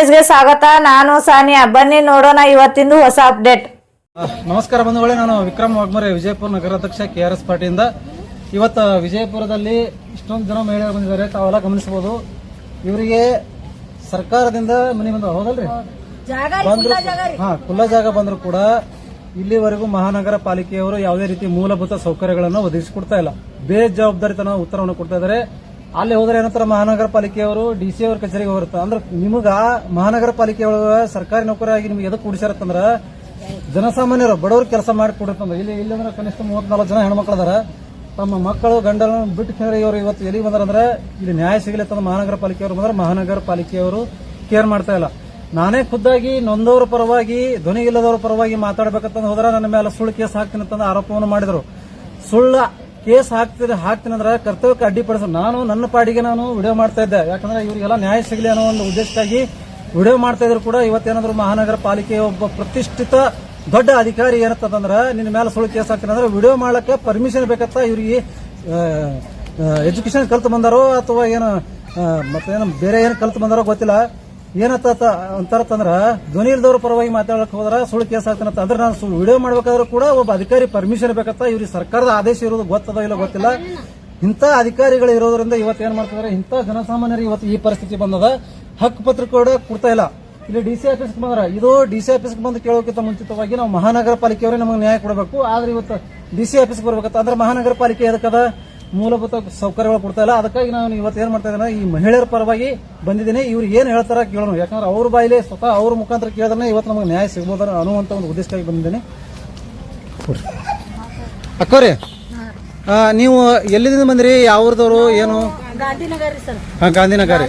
ನ್ಯೂಸ್ಗೆ ಸ್ವಾಗತ. ನಾನು ಸಾನಿಯಾ. ಬನ್ನಿ ನೋಡೋಣ ಇವತ್ತಿಂದು ಹೊಸ ಅಪ್ಡೇಟ್. ನಮಸ್ಕಾರ ಬಂಧುಗಳೇ, ನಾನು ವಿಕ್ರಮ್ ವಾಗ್ಮರೆ, ವಿಜಯಪುರ ನಗರಾಧ್ಯಕ್ಷ KRS ಪಾರ್ಟಿಯಿಂದ. ಇವತ್ತು ವಿಜಯಪುರದಲ್ಲಿ ಇಷ್ಟೊಂದು ಜನ ಮಹಿಳೆಯರು ಬಂದಿದ್ದಾರೆ, ತಾವೆಲ್ಲ ಗಮನಿಸಬಹುದು. ಇವರಿಗೆ ಸರ್ಕಾರದಿಂದ ಮನೆ ಬಂದ ಹೌದಲ್ರಿ, ಖುಲ್ಲಾ ಜಾಗ ಬಂದ್ರು ಕೂಡ ಇಲ್ಲಿವರೆಗೂ ಮಹಾನಗರ ಪಾಲಿಕೆಯವರು ಯಾವುದೇ ರೀತಿ ಮೂಲಭೂತ ಸೌಕರ್ಯಗಳನ್ನು ಒದಗಿಸಿಕೊಡ್ತಾ ಇಲ್ಲ. ಬೇಜವಾಬ್ದಾರಿತನ ಉತ್ತರವನ್ನು ಕೊಡ್ತಾ ಇದ್ದಾರೆ. ಅಲ್ಲಿ ಹೋದ್ರೆ ಏನಂತಾರೆ, ಮಹಾನಗರ ಪಾಲಿಕೆಯವರು DC ಅವ್ರ ಕಚೇರಿಗೆ ಹೋಗುತ್ತೆ. ಅಂದ್ರೆ ನಿಮಗ ಮಹಾನಗರ ಪಾಲಿಕೆಯೊಳಗ ಸರ್ಕಾರಿ ನೌಕರಾಗಿ ನಿಮ್ಗೆ ಎದಕ್ಕೆ ಕೂಡಿಸಿರತ್ತಂದ್ರ ಜನಸಾಮಾನ್ಯರು ಬಡವರು ಕೆಲಸ ಮಾಡಿ ಕೊಡುತ್ತಂದ್ರೆ ಇಲ್ಲಿ ಅಂದ್ರೆ ಕನಿಷ್ಠ 34 ಜನ ಹೆಣ್ಮಕ್ಳು ಅದಾರ. ತಮ್ಮ ಮಕ್ಕಳು ಗಂಡನ ಬಿಟ್ಟು ಇವರು ಇವತ್ತು ಎಲ್ಲಿ ಬಂದಾರಂದ್ರೆ ಇಲ್ಲಿ ನ್ಯಾಯ ಸಿಗಲಿತ್ತಂದ್ರೆ ಮಹಾನಗರ ಪಾಲಿಕೆಯವರು ಬಂದ್ರೆ ಮಹಾನಗರ ಪಾಲಿಕೆಯವರು ಕೇರ್ ಮಾಡ್ತಾ ಇಲ್ಲ. ನಾನೇ ಖುದ್ದಾಗಿ ನೊಂದವರ ಪರವಾಗಿ, ಧ್ವನಿ ಇಲ್ಲದವರ ಪರವಾಗಿ ಮಾತಾಡ್ಬೇಕಂತ ಹೋದ್ರೆ ನನ್ನ ಮೇಲೆ ಸುಳ್ಳು ಕೇಸ್ ಹಾಕ್ತೀನಿ ಅಂತ ಆರೋಪವನ್ನು ಮಾಡಿದ್ರು. ಸುಳ್ಳು ಕೇಸ್ ಹಾಕ್ತೀನಿ ಅಂದ್ರೆ ಕರ್ತವ್ಯಕ್ಕೆ ಅಡ್ಡಿಪಡಿಸ ನಾನು ನನ್ನ ಪಾಡಿಗೆ ನಾನು ವಿಡಿಯೋ ಮಾಡ್ತಾ ಇದ್ದೆ. ಯಾಕಂದ್ರೆ ಇವರಿಗೆಲ್ಲ ನ್ಯಾಯ ಸಿಗಲಿ ಅನ್ನೋ ಒಂದು ಉದ್ದೇಶಕ್ಕಾಗಿ ವಿಡಿಯೋ ಮಾಡ್ತಾ ಇದ್ರು ಕೂಡ ಇವತ್ತೇನಾದ್ರು ಮಹಾನಗರ ಪಾಲಿಕೆಯ ಒಬ್ಬ ಪ್ರತಿಷ್ಠಿತ ದೊಡ್ಡ ಅಧಿಕಾರಿ ಏನತ್ತಂದ್ರೆ ನಿನ್ನ ಮೇಲೆ ಸುಳ್ಳು ಕೇಸ್ ಹಾಕ್ತೀನಿ ಅಂದ್ರೆ ವಿಡಿಯೋ ಮಾಡಕ್ಕೆ ಪರ್ಮಿಷನ್ ಬೇಕತ್ತ. ಇವ್ರಿಗೆ ಎಜುಕೇಶನ್ ಕಲ್ತು ಬಂದಾರೋ ಅಥವಾ ಏನು ಮತ್ತೇನು ಬೇರೆ ಏನು ಕಲ್ತು ಬಂದಾರೋ ಗೊತ್ತಿಲ್ಲ. ಏನತ್ತ ಅಂತಾರತ್ತಂದ್ರ ಧ್ವನಿ ಇಲ್ದವ್ರ ಪರವಾಗಿ ಮಾತಾಡಕ್ ಹೋದ್ರ ಸುಳ್ಳು ಕೇಸ್ ಆಗ್ತಾನಂತ. ಅಂದ್ರೆ ನಾನು ವಿಡಿಯೋ ಮಾಡ್ಬೇಕಾದ್ರೂ ಕೂಡ ಒಬ್ಬ ಅಧಿಕಾರಿ ಪರ್ಮಿಷನ್ ಬೇಕತ್ತ. ಇವ್ರಿಗೆ ಸರ್ಕಾರದ ಆದೇಶ ಇರೋದು ಗೊತ್ತದ ಇಲ್ಲ ಗೊತ್ತಿಲ್ಲ. ಇಂಥ ಅಧಿಕಾರಿಗಳು ಇರೋದ್ರಿಂದ ಇವತ್ತೇನ್ ಮಾಡ್ತಿದಾರೆ, ಇಂಥ ಜನಸಾಮಾನ್ಯರಿಗೆ ಇವತ್ತು ಈ ಪರಿಸ್ಥಿತಿ ಬಂದದ. ಹಕ್ಕು ಪತ್ರ ಕೂಡ ಕೊಡ್ತಾ ಇಲ್ಲ. ಇಲ್ಲಿ DC ಆಫೀಸ್ಗೆ ಬಂದ್ರ ಇದು DC ಆಫೀಸ್ಗೆ ಬಂದು ಕೇಳೋಕ್ಕಿಂತ ಮುಂಚಿತವಾಗಿ ನಾವು ಮಹಾನಗರ ಪಾಲಿಕೆಯವರೇ ನಮಗೆ ನ್ಯಾಯ ಕೊಡಬೇಕು. ಆದ್ರೆ ಇವತ್ತು DC ಆಫೀಸ್ಗೆ ಬರ್ಬೇಕತ್ತ. ಅಂದ್ರೆ ಮಹಾನಗರ ಪಾಲಿಕೆ ಎದಕ್ಕದ ಮೂಲಭೂತ ಸೌಕರ್ಯಗಳು ಕೊಡ್ತಾ ಇಲ್ಲ. ಅದಕ್ಕಾಗಿ ನಾನು ಇವತ್ತು ಏನ್ ಮಾಡ್ತಾ ಇದ್ದೇನೆ, ಈ ಮಹಿಳೆಯರ ಪರವಾಗಿ ಬಂದಿದ್ದೀನಿ. ಇವ್ರು ಏನ್ ಹೇಳ್ತಾರ ಕೇಳೋಣ. ಯಾಕಂದ್ರೆ ಅವ್ರ ಬಾಯಿಲೆ ಸ್ವತಃ ಅವ್ರ ಮುಖಾಂತರ ಕೇಳಿದ್ರೆ ಇವತ್ತು ನಮಗೆ ನ್ಯಾಯ ಸಿಗಬಹುದು ಅನ್ನುವಂತ ಒಂದು ಉದ್ದೇಶಕ್ಕಾಗಿ ಬಂದಿದ್ದೀನಿ. ಅಕ್ಕವ್ರಿ, ನೀವು ಎಲ್ಲಿಂದ ಬಂದ್ರಿ? ಯಾವ್ರದವ್ರು? ಏನು? ಗಾಂಧಿನಗರ ಸರ್. ಗಾಂಧಿನಗರ.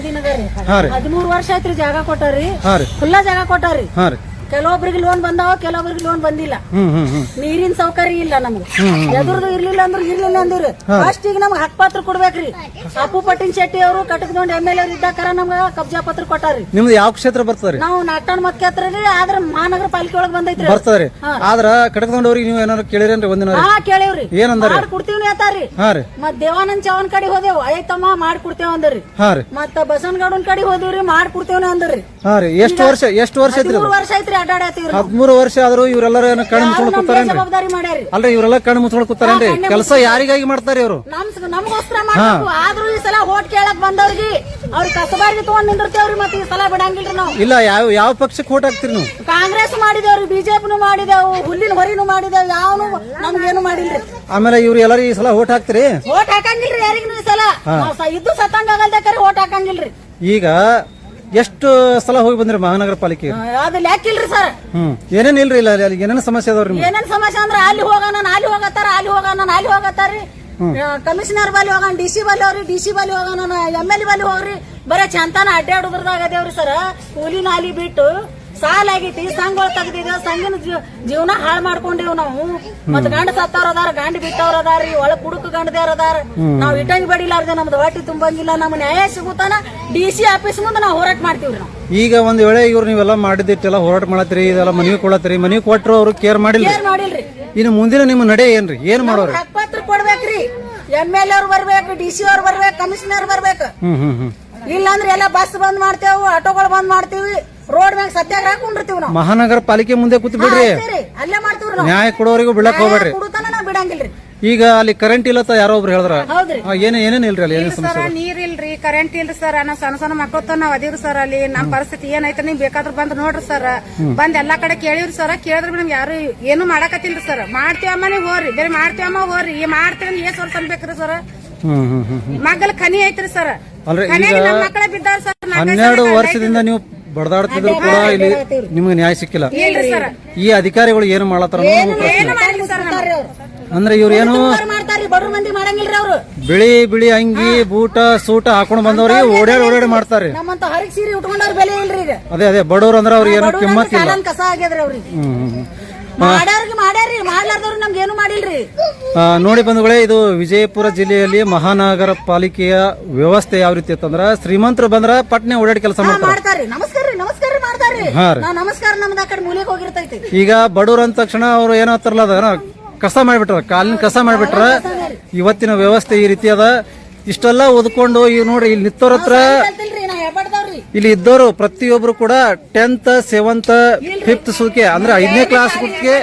ಹಾ ರೀ. 13 ವರ್ಷ ಆಯ್ತ್ರಿ ಜಾಗ ಕೊಟ್ಟಾರಿ. ಖುಲ್ಲಾ ಜಾಗ ಕೊಟ್ಟಾರಿ. ಕೆಲವೊಬ್ರಿಗೆ ಲೋನ್ ಬಂದಾವ, ಕೆಲವೊಬ್ರಿಗೆ ಲೋನ್ ಬಂದಿಲ್ಲ. ನೀರಿನ ಸೌಕರ್ಯ ಇಲ್ಲ ನಮ್ಗೆ. ಎದುರ್ದು ಇರ್ಲಿಲ್ಲ ಅಂದ್ರೆ ಇರ್ಲಿಲ್ಲ ಅಂದ್ರಿ. ಫಸ್ಟ್ ಈಗ ನಮ್ಗೆ ಹಕ್ ಪತ್ರ ಕೊಡ್ಬೇಕ್ರಿ. ಅಪ್ಪು ಪಟ್ಟಿನ ಶೆಟ್ಟಿ ಅವರು ಕಟಕದೊಂಡ್ MLA ಇದ್ದಾಕಾರ ನಮ್ಗ ಕಬ್ಜಾ ಪತ್ರ ಕೊಟ್ಟಾರಿ. ನಿಮ್ದು ಯಾವ ಕ್ಷೇತ್ರ ಬರ್ತದ್ರಿ? ನಾವು ನಾಟನ್ ಮತ್ ಕ್ಷೇತ್ರ ಆದ್ರ ಮಹಾನಗರ ಪಾಲಿಕೆ ಒಳಗ್ ಬಂದೈತ್ರಿ. ಬರ್ತದ್ರಿ. ಆದ್ರ ಕಟಕದೊಂಡವ್ರಿಗೆ ನೀವು ಏನಾರು ಕೇಳಿರೇನ್ರಿ? ಒಂದಿನ ಕೇಳಿವ್ರಿ. ಏನಂದ್ರಿ? ಮಾಡ್ಕೊಡ್ತೀವಿ ಅಂತಾರಿ. ಮತ್ ದೇವಾನಂದ್ ಚವನ್ ಕಡೆ ಹೋದೇವ್, ಆಯ್ತಮ್ಮ ಮಾಡ್ಕೊಡ್ತೇವ ಅಂದ್ರಿ. ಮತ್ತ ಬಸವನಗೌಡನ್ ಕಡೆ ಹೋದಿವ್ರಿ, ಮಾಡ್ಕೊಡ್ತೇವ ಅಂದ್ರಿ. ಎಷ್ಟು ವರ್ಷ ಐತ್ರಿ? 13 ವರ್ಷ ಐತ್ರಿ. 13 ವರ್ಷ ಆದ್ರೂ ಇವರೆಲ್ಲರೂ ಕಣ್ಣು ಮುಚ್ಕೊಂಡು ಕೂತಾರೇನ್ರಿ? ಅಲ್ರಿ, ಇವರೆಲ್ಲ ಕಣ್ಣು ಮುಚ್ಕೊಂಡು ಕೂತಾರೇನ್ರಿ? ಕೆಲಸ ಯಾರಿಗಾಗಿ ಮಾಡ್ತಾರೆ ಇವರು? ನಮಗೋಸ್ಕರ ಮಾಡ್ಬೇಕು. ಆದ್ರೂ ಈ ಸಲ ಹೋಟ್ ಕೇಳಕ್ ಬಂದವ್ರಿಗೆ ಅವ್ರಿಗೆ ಕಸಬಾರಿಗೆ ತಗೊಂಡ್ ನಿಂದಿರ್ತೇವ್ರಿ. ಮತ್ತೆ ಈ ಸಲ ಬಿಡಂಗಿಲ್ರಿ ನಾವು. ಇಲ್ಲ, ಯಾವ ಪಕ್ಷಕ್ಕೆ ಹೋಟ್ ಹಾಕ್ತಿರಿ ನೀವು? ಕಾಂಗ್ರೆಸ್ ಮಾಡಿದೇವ್ರಿ, BJP ಮಾಡಿದೇವು, ಹುಲ್ಲಿನ ಹೊರಿನು ಮಾಡಿದೇವು. ಯಾವನು ನಮ್ಗೇನು ಮಾಡಿಲ್ರಿ. ಆಮೇಲೆ ಇವ್ರು ಎಲ್ಲರೂ ಈ ಸಲ ಹೋಟ್ ಹಾಕ್ತಿರಿ? ಹೋಟ್ ಹಾಕಂಗಿಲ್ರಿ ಯಾರಿಗೂ ಈ ಸಲ. ಇದ್ದು ಸತ್ತಂಗ ಆಗಲ್ದಾಕರಿ ಹೋಟ್ ಹಾಕಂಗಿಲ್ರಿ. ಈಗ ಎಷ್ಟು ಸಲ ಹೋಗಿ ಬಂದ್ರಿ ಮಹಾನಗರ ಪಾಲಿಕೆ? ಅದು ಲೆಕ್ಕಿಲ್ರಿ ಸರ್. ಏನೇನ್ ಇಲ್ರಿ? ಇಲ್ಲ ಅಲ್ಲಿ ಏನೇನು ಸಮಸ್ಯೆ ಅದಾವ್ರಿ? ಏನೇನ್ ಸಮಸ್ಯೆ ಅಂದ್ರ ಅಲ್ಲಿ ಹೋಗೋಣ, ಅಲ್ಲಿ ಹೋಗತ್ತಾರ, ಅಲ್ಲಿ ಹೋಗೋಣ, ಅಲ್ಲಿ ಹೋಗತ್ತಾರ್ರಿ. ಕಮಿಷನರ್ ಬಲ್ಲಿ ಹೋಗೋಣ, DC ಬಲ್ಲಿ ಹೋಗ್ರಿ, DC ಬಲ್ಲಿ ಹೋಗೋಣ, MLA ಬಲ್ಲಿ ಹೋಗ್ರಿ. ಬರೇ ಚಂತಾನ ಅಡ್ಡಾಡುದ್ರದಾಗದೇವ್ರಿ ಸರ್. ಕೂಲಿ ನಾಲಿ ಬಿಟ್ಟು ಸಾಲ ಆಗೈತಿ, ಸಂಘಗಳು ತೆಗ್ದಿದ್ದೇವ್, ಸಂಘಿನ ಜೀವನ ಹಾಳು ಮಾಡ್ಕೊಂಡೇವ್ ನಾವು. ಮತ್ ಗಂಡ ಸತ್ತವ್ರ ಅದಾರ, ಗಂಡ ಬಿಟ್ಟವ್ರ ಅದಾರಿ, ಒಳಗ್ ಕುಡುಕು ಗಂಡದೇವ್ರ ಅದಾರ. ನಾವ್ ಇಟ್ಟಂಗಿ ಬಡಿಲಾರ್ದೆ ನಮ್ದು ಹೊಟ್ಟಿ ತುಂಬಂಗಿಲ್ಲ. ನಮ್ ನ್ಯಾಯ ಸಿಗುತ್ತಾನ DC ಆಫೀಸ್ ಮುಂದೆ ನಾವು ಹೋರಾಟ ಮಾಡ್ತೀವ್ರಿ. ನಾವು ಈಗ ಒಂದ್ ವೇಳೆ ಇವ್ರು ನೀವೆಲ್ಲ ಮಾಡಿದಿಟ್ಟೆಲ್ಲ ಹೋರಾಟ ಮಾಡತ್ರಿ, ಇದೆಲ್ಲ ಮನವಿ ಕೊಡತ್ರಿ, ಮನವಿ ಕೊಟ್ರು ಅವ್ರು ಕೇರ್ ಮಾಡಿಲ್ರಿ. ಇನ್ನು ಮುಂದಿನ ನಿಮ್ಮ ನಡೆ ಏನ್ರಿ? ಏನ್ ಮಾಡೋರು? ಪತ್ರ ಕೊಡ್ಬೇಕ್ರಿ. MLA ಅವ್ರು ಬರ್ಬೇಕು, DC ಅವ್ರು ಬರ್ಬೇಕು, ಕಮಿಷನರ್ ಬರ್ಬೇಕು. ಇಲ್ಲಾಂದ್ರೆ ಎಲ್ಲ ಬಸ್ ಬಂದ್ ಮಾಡ್ತೇವ್, ಆಟೋಗಳು ಬಂದ್ ಮಾಡ್ತೀವಿ, ರೋಡ್ ಮ್ಯಾಗ ಸತ್ಯಾಗ್ರಹ ಹಾಕೊಂಡಿರ್ತೀವಿ ನಾವು. ಮಹಾನಗರ ಪಾಲಿಕೆ ಮುಂದೆ ಕೂತ್ ಬಿಡ್ರಿ, ಅಲ್ಲೇ ಮಾಡ್ತೀವ್ರಿ. ನ್ಯಾಯ ಕೊಡೋರಿಗೂ ಬಿಡಕ್ ಹೋಗ್ಬೇಡ್ರಿ. ಬಿಡಂಗಿಲ್ರಿ. ಈಗ ಅಲ್ಲಿ ಕರೆಂಟ್ ಇಲ್ಲ ಯಾರೋ ಒಬ್ರು ಹೇಳಿದ್ರ, ಏನೇನ್ ಇಲ್ರಿ ಅಲ್ಲಿ? ಏನೇನ್ ಸಮಸ್ಯೆ? ನೀರ್ ಇಲ್ರಿ, ಕರೆಂಟ್ ಇಲ್ರಿ ಸರ್. ನಾವ್ ಸಣ್ಣ ಮಕ್ಕಳ ನಾವ್ ಅದೀವ್ರಿ ಸರ್. ಅಲ್ಲಿ ನಮ್ ಪರಿಸ್ಥಿತಿ ಏನೈತೆ ನೀವ್ ಬೇಕಾದ್ರೂ ಬಂದ್ ನೋಡ್ರಿ ಸರ್. ಬಂದ್ ಎಲ್ಲಾ ಕಡೆ ಕೇಳಿವ್ರಿ ಸರ್. ಕೇಳಿದ್ರೆ ನಮ್ಗೆ ಯಾರು ಏನು ಮಾಡಕತ್ತಿಲ್ರಿ ಸರ್. ಮಾಡ್ತೀವಮ್ಮ ನೀವ್ ಹೋರಿ, ಬೇರೆ ಮಾಡ್ತೀವಮ್ಮ ಹೋರಿ, ಮಾಡ್ತೀವಿ ಏಸ್ ವರ್ಷ ಅನ್ಬೇಕ್ರಿ ಸರ್. ಮಗಲ್ ಖನಿ ಐತ್ರಿ ಸರ್. ಮಕ್ಕಳ ಬಿದ್ದಾರ ಸರ್. 12 ವರ್ಷದಿಂದ ನೀವು ಬಡದಾಡ್ತಿದ್ರು ಕೂಡ ಇಲ್ಲಿ ನಿಮ್ಗೆ ನ್ಯಾಯ ಸಿಕ್ಕಿಲ್ಲ. ಈ ಅಧಿಕಾರಿಗಳು ಏನು ಮಾಡತ್ತಾರ ಅಂದ್ರೆ ಇವ್ರು ಏನು ಬಿಳಿ ಅಂಗಿ ಬೂಟ ಸೂಟ ಹಾಕೊಂಡ್ ಬಂದವ್ರಿಗೆ ಓಡಾಡಿ ಮಾಡ್ತಾರೆ. ಅದೇ ಬಡವ್ರು ಅಂದ್ರೆ ಅವ್ರಿಗೆ ಏನೋ ಕಿಮ್ಮತ್ತಿಲ್ಲ. ನೋಡಿ ಬಂಧುಗಳೇ, ಇದು ವಿಜಯಪುರ ಜಿಲ್ಲೆಯಲ್ಲಿ ಮಹಾನಗರ ಪಾಲಿಕೆಯ ವ್ಯವಸ್ಥೆ ಯಾವ ರೀತಿ ಅಂತಂದ್ರ ಶ್ರೀಮಂತರು ಬಂದ್ರ ಪಟ್ನೆ ಓಡಾಡಿ ಕೆಲಸ ಮಾಡ್ತಾರೆ. ಈಗ ಬಡವ್ರ ಅಂದ ತಕ್ಷಣ ಅವ್ರು ಏನಾಗ್ತಾರಲ್ಲ ಅದ ಕಸ ಮಾಡ್ಬಿಟ್ರ, ಕಾಲಿನ ಕಸ ಮಾಡ್ಬಿಟ್ರ. ಇವತ್ತಿನ ವ್ಯವಸ್ಥೆ ಈ ರೀತಿ ಅದ. ಇಷ್ಟೆಲ್ಲ ಓದ್ಕೊಂಡು ಈಗ ನೋಡ್ರಿ ಇಲ್ಲಿ ನಿತ್ತವ್ರ ಹತ್ರ ಇಲ್ಲಿ ಇದ್ದವರು ಪ್ರತಿಯೊಬ್ರು ಕೂಡ 10th 7th 5th ಸುಲ್ಕೆ ಅಂದ್ರೆ 5ನೇ ಕ್ಲಾಸ್ ಗುಟ್ಗೆ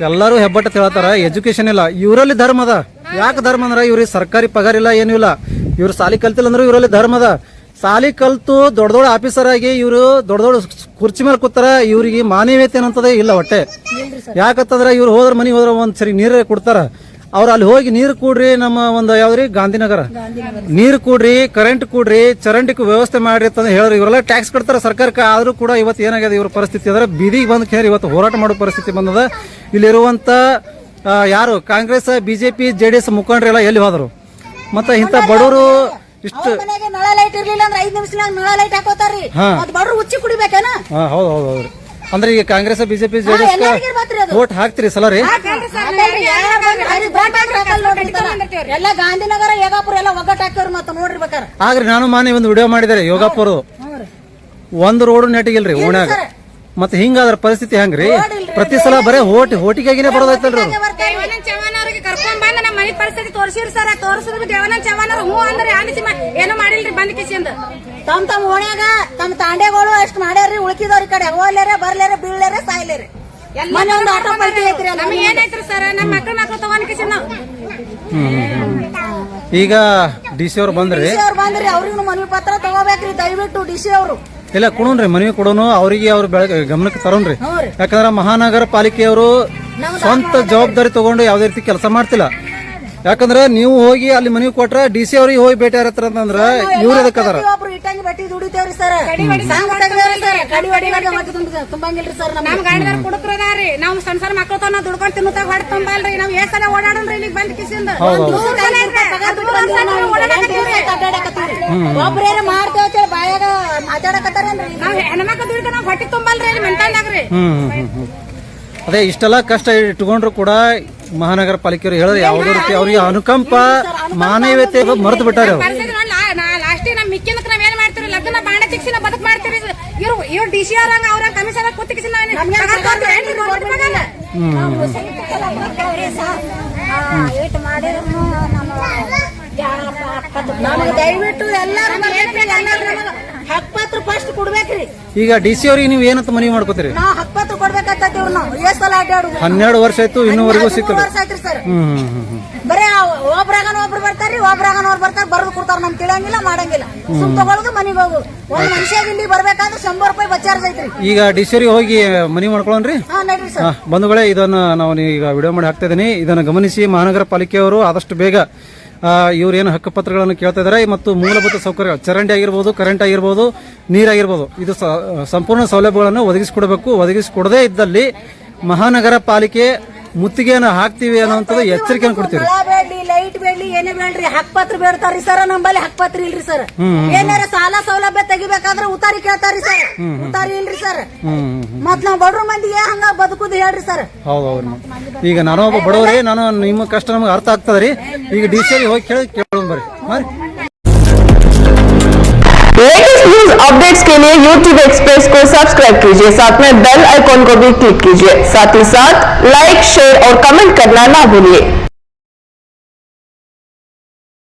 ಎಲ್ಲರೂ ಹೆಬ್ಬಟ್ಟ ಹೇಳ್ತಾರ. ಎಜುಕೇಶನ್ ಇಲ್ಲ, ಇವರಲ್ಲಿ ಧರ್ಮ ಅದ. ಯಾಕೆ ಧರ್ಮ ಅಂದ್ರ ಇವ್ರಿಗೆ ಸರ್ಕಾರಿ ಪಗಾರ ಇಲ್ಲ, ಏನೂ ಇಲ್ಲ. ಇವ್ರು ಸಾಲಿ ಕಲ್ತಿಲ್ಲ ಅಂದ್ರೆ ಇವರಲ್ಲಿ ಧರ್ಮ ಅದ. ಸಾಲಿ ಕಲ್ತು ದೊಡ್ಡ ದೊಡ್ಡ ಆಫೀಸರ್ ಆಗಿ ಇವರು ದೊಡ್ಡ ದೊಡ್ಡ ಕುರ್ಚಿ ಮೇಲೆ ಕೂತಾರ. ಇವ್ರಿಗೆ ಮಾನವೀಯತೆ ಏನಂತದೇ ಇಲ್ಲ ಹೊಟ್ಟೆ. ಯಾಕಂತಂದ್ರ ಇವ್ರು ಹೋದ್ರ ಮನೆಗೆ ಹೋದ್ರ ಒಂದ್ ಸರಿ ನೀರೇ ಕೊಡ್ತಾರ. ಅವ್ರು ಅಲ್ಲಿ ಹೋಗಿ ನೀರು ಕೂಡ್ರಿ, ನಮ್ಮ ಒಂದು ಯಾವ್ದ್ರಿ ಗಾಂಧಿನಗರ ನೀರು ಕೂಡ್ರಿ, ಕರೆಂಟ್ ಕೂಡ್ರಿ, ಚರಂಡಿಗೆ ವ್ಯವಸ್ಥೆ ಮಾಡ್ರಿ ಅಂತ ಹೇಳ್ರಿ. ಇವರೆಲ್ಲ ಟ್ಯಾಕ್ಸ್ ಕಟ್ತಾರ ಸರ್ಕಾರಕ್ಕೆ. ಆದ್ರೂ ಕೂಡ ಇವತ್ತು ಏನಾಗಿದೆ ಇವ್ರ ಪರಿಸ್ಥಿತಿ ಅಂದ್ರೆ ಬೀದಿಗೆ ಬಂದ್ ಕೇಳಿ ಇವತ್ತು ಹೋರಾಟ ಮಾಡೋ ಪರಿಸ್ಥಿತಿ ಬಂದದ. ಇಲ್ಲಿರುವಂತ ಯಾರು ಕಾಂಗ್ರೆಸ್ ಬಿಜೆಪಿ JDS ಮುಖಂಡರೆಲ್ಲ ಎಲ್ಲಿ ಹೋದ್ರು? ಮತ್ತೆ ಇಂತ ಬಡವರು ಇಷ್ಟು ಮನೆಗೆ ನಳ ಲೈಟ್ ಇರ್ಲಿಲ್ಲ ಅಂದ್ರೆ 5 ನಿಮಿಷನಾಗ ನಳ ಲೈಟ್ ಹಾಕೋತಾರ್ರಿ. ಮತ್ ಬಡ್ರು ಹುಚ್ಚಿ ಕುಡಿಬೇಕೇನ? ಹೌದು ಹೌದು ಹೌದು. ಅಂದ್ರೆ ಈಗ ಕಾಂಗ್ರೆಸ್ ಬಿಜೆಪಿ JDS ವೋಟ್ ಹಾಕ್ತಿರಿ ಸಲ ರೀ? ಎಲ್ಲ ಗಾಂಧಿನಗರ ಯೋಗಾಪುರ ಎಲ್ಲ ಒಗ್ಗಟ್ಟು ಹಾಕ್ಯವ್ರ ಮತ್ತ ನೋಡ್ರಿ ಬೇಕಾರೆ. ಆಗ್ರಿ ನಾನು ಮಾನೆ ಒಂದು ವಿಡಿಯೋ ಮಾಡಿದಾರೆ ಯೋಗಾಪುರ. ಒಂದು ರೋಡ್ ನೆಟ್ಟಿಗಿಲ್ರಿ ಓಣ್ಯಾಗ. ಮತ್ತೆ ಹಿಂಗಾದ್ರ ಪರಿಸ್ಥಿತಿ ಹೆಂಗ್ರಿ? ಪ್ರತಿ ಸಲ ಬರೇ ಹೋಟಿಗಾಗಿನೇ ಬರೋದೈತಲ್ರಿ. ದೇವಾನಂದ್ ಚವ್ಹಾಣ್ ಅವ್ರಿಗೆ ಕರ್ಕೊಂಡ್ ಬಂದ ನಮ್ಮ ಮನೆ ಪರಿಸ್ಥಿತಿ ತೋರಿಸಿರಿ ಸರ್. ತೋರಿಸಿದ್ರು ದೇವಾನಂದ್ ಚವ್ಹಾಣ್ ಅವ್ರು ಹೂ ಅಂದ್ರೆ ಏನು ಮಾಡಿಲ್ರಿ ಬಂದ್ ಕಿಸಿಂದ. ತಮ್ಮ ಓಣ್ಯಾಗ ತಮ್ಮ ತಾಂಡೆಗಳು ಅಷ್ಟ್ ಮಾಡ್ಯಾರ್ರಿ. ಉಳ್ಕಿದವ್ರ ಕಡೆ ಹೋಗ್ಲೇರೆ ಬರ್ಲೇರೆ ಬೀಳ್ಲೇರೆ ಸಾಯ್ಲೇರೆ. ಮೊನ್ನೆ ಒಂದು ಆಟೋ ಪಲ್ಟಿ ಐತ್ರಿ. ನಮ್ಗೆ ಏನೈತ್ರಿ ಸರ್, ನಮ್ಮ ಮಕ್ಳು ತಗೊಂಡ್ ಕಿಸಿಂದ ಈಗ DC ಅವ್ರು ಬಂದ್ರಿ. ಅವ್ರು ಬಂದ್ರಿ, ಅವ್ರಿಗೂ ಮನವಿ ಪತ್ರ ತಗೋಬೇಕ್ರಿ ದಯವಿಟ್ಟು DC ಅವರು. ಇಲ್ಲ ಕೊಡೋನ್ರಿ, ಮನವಿ ಕೊಡೋನು ಅವ್ರಿಗೆ ಅವ್ರ ಗಮನಕ್ಕೆ ತರೋನ್ರಿ. ಯಾಕಂದ್ರ ಮಹಾನಗರ ಪಾಲಿಕೆಯವರು ಸ್ವಂತ ಜವಾಬ್ದಾರಿ ತಗೊಂಡು ಯಾವ್ದೇ ರೀತಿ ಕೆಲಸ ಮಾಡ್ತಿಲ್ಲ. ಯಾಕಂದ್ರ ನೀವು ಹೋಗಿ ಅಲ್ಲಿ ಮನವಿ ಕೊಟ್ರ DC ಅವ್ರಿಗೆ ಹೋಗಿ ಭೇಟಿ ಆರತ್ರ ಅಂತಂದ್ರ ಇವ್ರ ಅದಕ್ಕದಾರ. ಇಟ್ಟಂಗಿ ಬಟ್ಟಿ ದುಡಿತೇವ್ರಿ ಸರ್. ತುಂಬಂಗಿಲ್ರಿ ಸರ್. ನಮ್ ಗಾಡಿದಾರ ಕುಡುಕ್ರದಾರಿ. ನಾವು ಸಣ್ಣ ಸಣ್ಣ ಮಕ್ಳು ತನ ದುಡ್ಕೊಂಡ್ ತಿನ್ನುತ್ತಾಗ ಹೊಡೆ ತುಂಬಲ್ರಿ. ನಾವ್ ಏ ಸಲ ಓಡಾಡನ್ರಿ ಇಲ್ಲಿಗೆ ಬಂದ್ ಕಿಸಿಂದ. ಒಬ್ರೇರ ಮಾಡ್ತೇವ ಬಾಯಾಗ ಮಾತಾಡಕತ್ತಾರೇನ್ರಿ? ನಾವ್ ಹೆಣ್ಮಕ್ಳು ದುಡಿದ ನಾವ್ ಹೊಟ್ಟಿ ತುಂಬಲ್ರಿ ಇಲ್ಲಿ ಮೆಂಟಲ್ನಾಗ್ರಿ. ಅದೇ ಇಷ್ಟೆಲ್ಲ ಕಷ್ಟ ಇಟ್ಕೊಂಡ್ರು ಕೂಡ ಮಹಾನಗರ ಪಾಲಿಕೆಯವರು ಹೇಳಿದ್ರೆ ಯಾವುದೇ ರೀತಿ ಅವ್ರಿಗೆ ಅನುಕಂಪ ಮಾನವೀಯತೆ ಮರೆತು ಬಿಟ್ಟಾರೆ. ಲಾಸ್ಟ್ ನಮ್ ಮಿಕ್ಕಿಂದಕ್ಕೆ ನಾವ್ ಏನ್ ಮಾಡ್ತೀವಿ? ಲಗ್ನ ಬಾಂಡ ತಿಕ್ಸಿ ನಾವ್ ಬದುಕ್ ಮಾಡ್ತೀವಿ. ಇವ್ರು DC ಅವ್ರಂಗ ಅವ್ರ ಕಮಿಷನ್ ಕೂತಿಸಿ ದಯವಿಟ್ಟು ಎಲ್ಲಾರು ಹಕ್ಪತ್ರ ಫಸ್ಟ್ ಕೊಡ್ಬೇಕ್ರಿ. ಈಗ DC ಅವ್ರಿಗೆ ನೀವು ಏನಂತ ಮನವಿ ಮಾಡ್ಕೋತೀರಿ? ನಾವ್ ಹಕ್ಪತ್ರ ಕೊಡ್ಬೇಕಾಗ್ತೇವ್ರಿ. ನಾವು ಎಷ್ಟ್ ಸಲ ಅಡ್ಡಾಡುದು? 12 ವರ್ಷ ಆಯ್ತು, ಇನ್ನೂವರೆಗೂ ಸಿಕ್ಕಿಲ್ಲ. ಬರೇ ಒಬ್ರಾಗನ ಒಬ್ರು ಬರ್ತಾರ್ರಿ, ಒಬ್ರಾಗನ ಒಬ್ರು ಬರ್ತಾರ, ಬರೆದು ಕೊಡ್ತಾರ. ನಮ್ ತಿಳಿಯಂಗಿಲ್ಲ ಮಾಡಂಗಿಲ್ಲ. ಸುಮ್ ತಗೊಳೋದು ಮನಿಗ್ ಹೋಗುದು. ಒಂದ್ ಮನುಷ್ಯ ಇಲ್ಲಿ ಬರ್ಬೇಕಾದ್ರೆ 100 ರೂಪಾಯಿ ಬಚಾರ್ಜ್ ಐತ್ರಿ. ಈಗ DC ಅವ್ರಿಗೆ ಹೋಗಿ ಮನವಿ ಮಾಡ್ಕೊಳ್ಳೋಣ್ರಿ. ನಡ್ರಿ ಸರ್. ಬಂಧುಗಳೇ, ಇದನ್ನ ನಾವು ಈಗ ವಿಡಿಯೋ ಮಾಡಿ ಹಾಕ್ತಾ ಇದೀನಿ. ಇದನ್ನ ಗಮನಿಸಿ ಮಹಾನಗರ ಪಾಲಿಕೆಯವರು ಆದಷ್ಟು ಬೇಗ ಇವ್ರೇನು ಹಕ್ಕುಪತ್ರಗಳನ್ನು ಕೇಳ್ತಾ ಇದಾರೆ ಮತ್ತು ಮೂಲಭೂತ ಸೌಕರ್ಯ ಚರಂಡಿ ಆಗಿರ್ಬೋದು, ಕರೆಂಟ್ ಆಗಿರ್ಬೋದು, ನೀರಾಗಿರ್ಬೋದು, ಇದು ಸಂಪೂರ್ಣ ಸೌಲಭ್ಯಗಳನ್ನು ಒದಗಿಸಿಕೊಡದೇ ಇದ್ದಲ್ಲಿ ಮಹಾನಗರ ಪಾಲಿಕೆ ಮುತ್ತಿಗೆಯನ್ನು ಹಾಕ್ತಿವಿ ಅನ್ನೋಂಥದ್ದು ಎಚ್ಚರಿಕೆಯನ್ನು ಕೊಡ್ತೀವಿ. ಬೇಡ್ಲಿ, ಲೈಟ್ ಬೇಡ್ಲಿ, ಏನೇ ಬೇಡ್ರಿ, ಹಕ್ಪತ್ರ ಬೇಡ್ತಾರ್ರಿ ಸರ್. ನಮ್ಮಲ್ಲಿ ಹಕ್ಪತ್ರ ಇಲ್ರಿ ಸರ್. ಏನಾರ ಸಾಲ ಸೌಲಭ್ಯ ತೆಗಿಬೇಕಾದ್ರೆ ಉತ್ತಾರಿ ಕೇಳ್ತಾರಿ ಸರ್. ಉತ್ತಾರಿ ಇಲ್ರಿ ಸರ್. ಮತ್ ನಾವ್ ಬಡ್ರು ಮಂದಿಗೆ ಹಂಗ ಬದುಕುದು ಹೇಳ್ರಿ ಸರ್. ಹೌದೌದು. ಈಗ ನಾನು ಒಬ್ಬ ಬಡವರೇ, ನಾನು ನಿಮ್ಮ ಕಷ್ಟ ನಮ್ಗೆ ಅರ್ಥ ಆಗ್ತದ್ರಿ. ಈಗ DC ಹೋಗಿ ಕೇಳೋಣ ಬರ್ರಿ. लेटेस्ट न्यूज अपडेट्स के लिए YouTube एक्सप्रेस को सब्सक्राइब कीजिए, साथ में बेल आइकॉन को भी क्लिक कीजिए, साथ ही साथ लाइक, शेयर और कमेंट करना ना भूलिए।